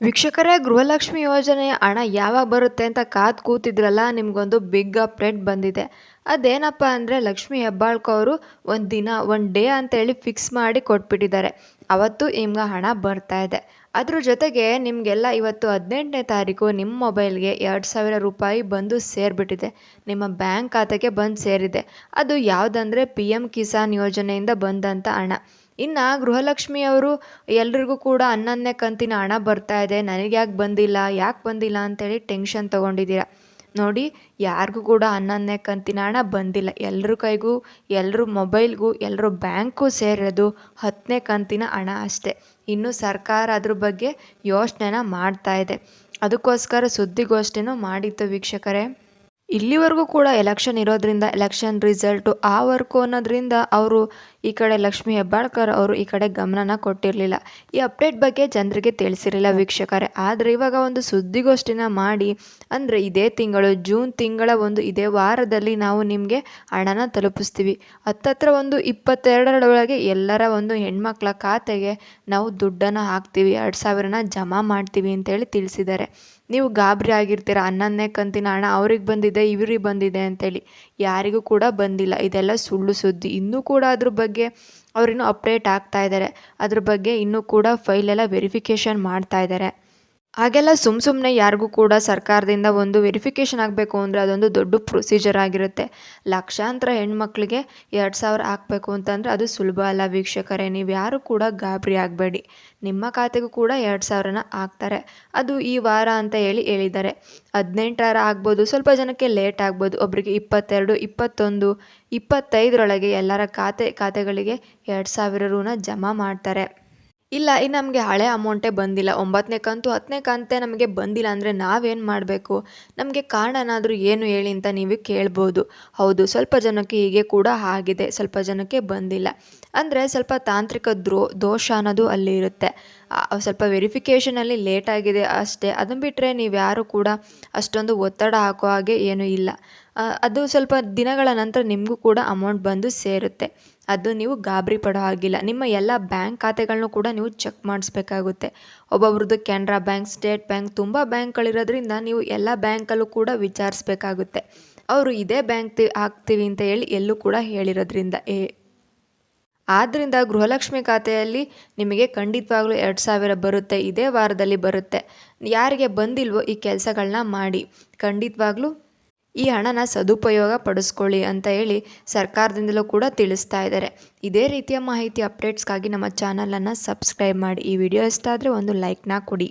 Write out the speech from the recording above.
ವೀಕ್ಷಕರೇ, ಗೃಹಲಕ್ಷ್ಮಿ ಯೋಜನೆಯ ಹಣ ಯಾವಾಗ ಬರುತ್ತೆ ಅಂತ ಕಾದು ಕೂತಿದ್ರಲ್ಲ, ನಿಮಗೊಂದು ಬಿಗ್ ಅಪ್ಡೇಟ್ ಬಂದಿದೆ. ಅದೇನಪ್ಪ ಅಂದರೆ, ಲಕ್ಷ್ಮಿ ಹೆಬ್ಬಾಳ್ಕರ್ ಅವರು ಒಂದು ದಿನ ಒಂದು ಡೇ ಅಂತೇಳಿ ಫಿಕ್ಸ್ ಮಾಡಿ ಕೊಟ್ಬಿಟ್ಟಿದ್ದಾರೆ. ಅವತ್ತು ನಿಮ್ಗೆ ಹಣ ಬರ್ತಾ ಇದೆ. ಅದ್ರ ಜೊತೆಗೆ ನಿಮಗೆಲ್ಲ ಇವತ್ತು 18ನೇ ತಾರೀಕು ನಿಮ್ಮ ಮೊಬೈಲ್ಗೆ 2,000 ರೂಪಾಯಿ ಬಂದು ಸೇರಿಬಿಟ್ಟಿದೆ. ನಿಮ್ಮ ಬ್ಯಾಂಕ್ ಖಾತೆಗೆ ಬಂದು ಸೇರಿದೆ. ಅದು ಯಾವುದಂದರೆ PM ಕಿಸಾನ್ ಯೋಜನೆಯಿಂದ ಬಂದಂಥ ಹಣ. ಇನ್ನು ಗೃಹಲಕ್ಷ್ಮಿಯವರು ಎಲ್ರಿಗೂ ಕೂಡ 11ನೇ ಕಂತಿನ ಹಣ ಬರ್ತಾ ಇದೆ, ನನಗೆ ಯಾಕೆ ಬಂದಿಲ್ಲ ಅಂತೇಳಿ ಟೆನ್ಷನ್ ತೊಗೊಂಡಿದ್ದೀರಾ. ನೋಡಿ, ಯಾರಿಗೂ ಕೂಡ 11ನೇ ಕಂತಿನ ಹಣ ಬಂದಿಲ್ಲ. ಎಲ್ಲರ ಕೈಗೂ, ಎಲ್ಲರ ಮೊಬೈಲ್ಗೂ, ಎಲ್ಲರ ಬ್ಯಾಂಕು ಸೇರೋದು 10ನೇ ಕಂತಿನ ಹಣ ಅಷ್ಟೇ. ಇನ್ನು ಸರ್ಕಾರ ಅದ್ರ ಬಗ್ಗೆ ಯೋಚನೆನ ಮಾಡ್ತಾ ಇದೆ. ಅದಕ್ಕೋಸ್ಕರ ಸುದ್ದಿಗೋಷ್ಠಿನೂ ಮಾಡಿತ್ತು ವೀಕ್ಷಕರೇ. ಇಲ್ಲಿವರೆಗೂ ಕೂಡ ಎಲೆಕ್ಷನ್ ಇರೋದ್ರಿಂದ, ಎಲೆಕ್ಷನ್ ರಿಸಲ್ಟು ಆ ವರ್ಕು ಅನ್ನೋದ್ರಿಂದ ಅವರು ಈ ಕಡೆ ಲಕ್ಷ್ಮಿ ಹೆಬ್ಬಾಳ್ಕರ್ ಅವರು ಈ ಕಡೆ ಗಮನನ ಕೊಟ್ಟಿರಲಿಲ್ಲ. ಈ ಅಪ್ಡೇಟ್ ಬಗ್ಗೆ ಜನರಿಗೆ ತಿಳಿಸಿರಲಿಲ್ಲ ವೀಕ್ಷಕರೇ. ಆದರೆ ಇವಾಗ ಒಂದು ಸುದ್ದಿಗೋಷ್ಠಿನ ಮಾಡಿ, ಅಂದರೆ ಇದೇ ತಿಂಗಳು ಜೂನ್ ತಿಂಗಳ ಇದೇ ವಾರದಲ್ಲಿ ನಾವು ನಿಮಗೆ ಹಣನ ತಲುಪಿಸ್ತೀವಿ. ಹತ್ತತ್ರ 22ರೊಳಗೆ ಎಲ್ಲರ ಹೆಣ್ಮಕ್ಳ ಖಾತೆಗೆ ನಾವು ದುಡ್ಡನ್ನು ಹಾಕ್ತೀವಿ, 2,000ನ ಜಮಾ ಮಾಡ್ತೀವಿ ಅಂತೇಳಿ ತಿಳಿಸಿದ್ದಾರೆ. ನೀವು ಗಾಬರಿ ಆಗಿರ್ತೀರ, 11ನೇ ಕಂತಿನ ಹಣ ಅವ್ರಿಗೆ ಬಂದಿದೆ, ಇವ್ರಿಗೆ ಬಂದಿದೆ ಅಂತೇಳಿ. ಯಾರಿಗೂ ಕೂಡ ಬಂದಿಲ್ಲ. ಇದೆಲ್ಲ ಸುಳ್ಳು ಸುದ್ದಿ. ಇನ್ನೂ ಕೂಡ ಅದ್ರ ಬಗ್ಗೆ ಅವರಿನ್ನೂ ಅಪ್ಡೇಟ್ ಆಗ್ತಾ ಇದ್ದಾರೆ. ಅದ್ರ ಬಗ್ಗೆ ಇನ್ನೂ ಕೂಡ ಫೈಲೆಲ್ಲ ವೆರಿಫಿಕೇಷನ್ ಮಾಡ್ತಾ ಇದ್ದಾರೆ. ಹಾಗೆಲ್ಲ ಸುಮ್ಮನೆ ಯಾರಿಗೂ ಕೂಡ ಸರ್ಕಾರದಿಂದ ವೆರಿಫಿಕೇಷನ್ ಆಗಬೇಕು ಅಂದರೆ ಅದೊಂದು ದೊಡ್ಡ ಪ್ರೊಸೀಜರ್ ಆಗಿರುತ್ತೆ. ಲಕ್ಷಾಂತರ ಹೆಣ್ಮಕ್ಳಿಗೆ 2,000 ಹಾಕಬೇಕು ಅಂತಂದರೆ ಅದು ಸುಲಭ ಅಲ್ಲ ವೀಕ್ಷಕರೇ. ನೀವು ಯಾರು ಕೂಡ ಗಾಬರಿ ಆಗಬೇಡಿ. ನಿಮ್ಮ ಖಾತೆಗೂ ಕೂಡ 2,000ನ ಹಾಕ್ತಾರೆ. ಅದು ಈ ವಾರ ಅಂತ ಹೇಳಿದ್ದಾರೆ. 18ರ ಆಗ್ಬೋದು, ಸ್ವಲ್ಪ ಜನಕ್ಕೆ ಲೇಟ್ ಆಗ್ಬೋದು. ಒಬ್ಬರಿಗೆ 22, 21, 25ರೊಳಗೆ ಎಲ್ಲರ ಖಾತೆಗಳಿಗೆ 2,000 ರೂನ ಜಮಾ ಮಾಡ್ತಾರೆ. ಇಲ್ಲ, ಇನ್ನು ನಮಗೆ ಹಳೆ ಅಮೌಂಟೇ ಬಂದಿಲ್ಲ, 9ನೇ ಕಂತು 10ನೇ ಕಂತೇ ನಮಗೆ ಬಂದಿಲ್ಲ ಅಂದರೆ ನಾವೇನು ಮಾಡಬೇಕು? ನಮಗೆ ಕಾರಣನಾದರೂ ಏನು ಹೇಳಿ ಅಂತ ನೀವು ಕೇಳ್ಬೋದು. ಹೌದು, ಸ್ವಲ್ಪ ಜನಕ್ಕೆ ಹೀಗೆ ಕೂಡ ಆಗಿದೆ, ಸ್ವಲ್ಪ ಜನಕ್ಕೆ ಬಂದಿಲ್ಲ. ಅಂದರೆ ಸ್ವಲ್ಪ ತಾಂತ್ರಿಕ ದೋಷ ಅನ್ನೋದು ಅಲ್ಲಿ ಇರುತ್ತೆ. ಸ್ವಲ್ಪ ವೆರಿಫಿಕೇಷನಲ್ಲಿ ಲೇಟ್ ಆಗಿದೆ ಅಷ್ಟೇ. ಅದನ್ನು ಬಿಟ್ಟರೆ ನೀವು ಯಾರು ಕೂಡ ಅಷ್ಟೊಂದು ಒತ್ತಡ ಹಾಕೋ ಹಾಗೆ ಏನೂ ಇಲ್ಲ. ಅದು ಸ್ವಲ್ಪ ದಿನಗಳ ನಂತರ ನಿಮಗೂ ಕೂಡ ಅಮೌಂಟ್ ಬಂದು ಸೇರುತ್ತೆ. ಅದು ನೀವು ಗಾಬರಿ ಪಡೋ ಹಾಗಿಲ್ಲ. ನಿಮ್ಮ ಎಲ್ಲ ಬ್ಯಾಂಕ್ ಖಾತೆಗಳನ್ನೂ ಕೂಡ ನೀವು ಚೆಕ್ ಮಾಡಿಸ್ಬೇಕಾಗುತ್ತೆ. ಒಬ್ಬೊಬ್ರದ್ದು ಕೆನರಾ ಬ್ಯಾಂಕ್, ಸ್ಟೇಟ್ ಬ್ಯಾಂಕ್, ತುಂಬ ಬ್ಯಾಂಕ್ಗಳಿರೋದ್ರಿಂದ ನೀವು ಎಲ್ಲ ಬ್ಯಾಂಕಲ್ಲೂ ಕೂಡ ವಿಚಾರಿಸ್ಬೇಕಾಗುತ್ತೆ. ಅವರು ಇದೇ ಬ್ಯಾಂಕ್ ಹಾಕ್ತೀವಿ ಅಂತ ಹೇಳಿ ಎಲ್ಲೂ ಕೂಡ ಹೇಳಿರೋದ್ರಿಂದ ಆದ್ದರಿಂದ ಗೃಹಲಕ್ಷ್ಮಿ ಖಾತೆಯಲ್ಲಿ ನಿಮಗೆ ಖಂಡಿತವಾಗ್ಲೂ 2,000 ಬರುತ್ತೆ. ಇದೇ ವಾರದಲ್ಲಿ ಬರುತ್ತೆ. ಯಾರಿಗೆ ಬಂದಿಲ್ವೋ ಈ ಕೆಲಸಗಳನ್ನ ಮಾಡಿ. ಖಂಡಿತವಾಗ್ಲೂ ಈ ಹಣನ ಸದುಪಯೋಗ ಪಡಿಸ್ಕೊಳ್ಳಿ ಅಂತ ಹೇಳಿ ಸರ್ಕಾರದಿಂದಲೂ ಕೂಡ ತಿಳಿಸ್ತಾ ಇದ್ದಾರೆ. ಇದೇ ರೀತಿಯ ಮಾಹಿತಿ ಅಪ್ಡೇಟ್ಸ್ಗಾಗಿ ನಮ್ಮ ಚಾನಲನ್ನು ಸಬ್ಸ್ಕ್ರೈಬ್ ಮಾಡಿ. ಈ ವಿಡಿಯೋ ಇಷ್ಟ ಆದರೆ ಒಂದು ಲೈಕ್ನ ಕೊಡಿ.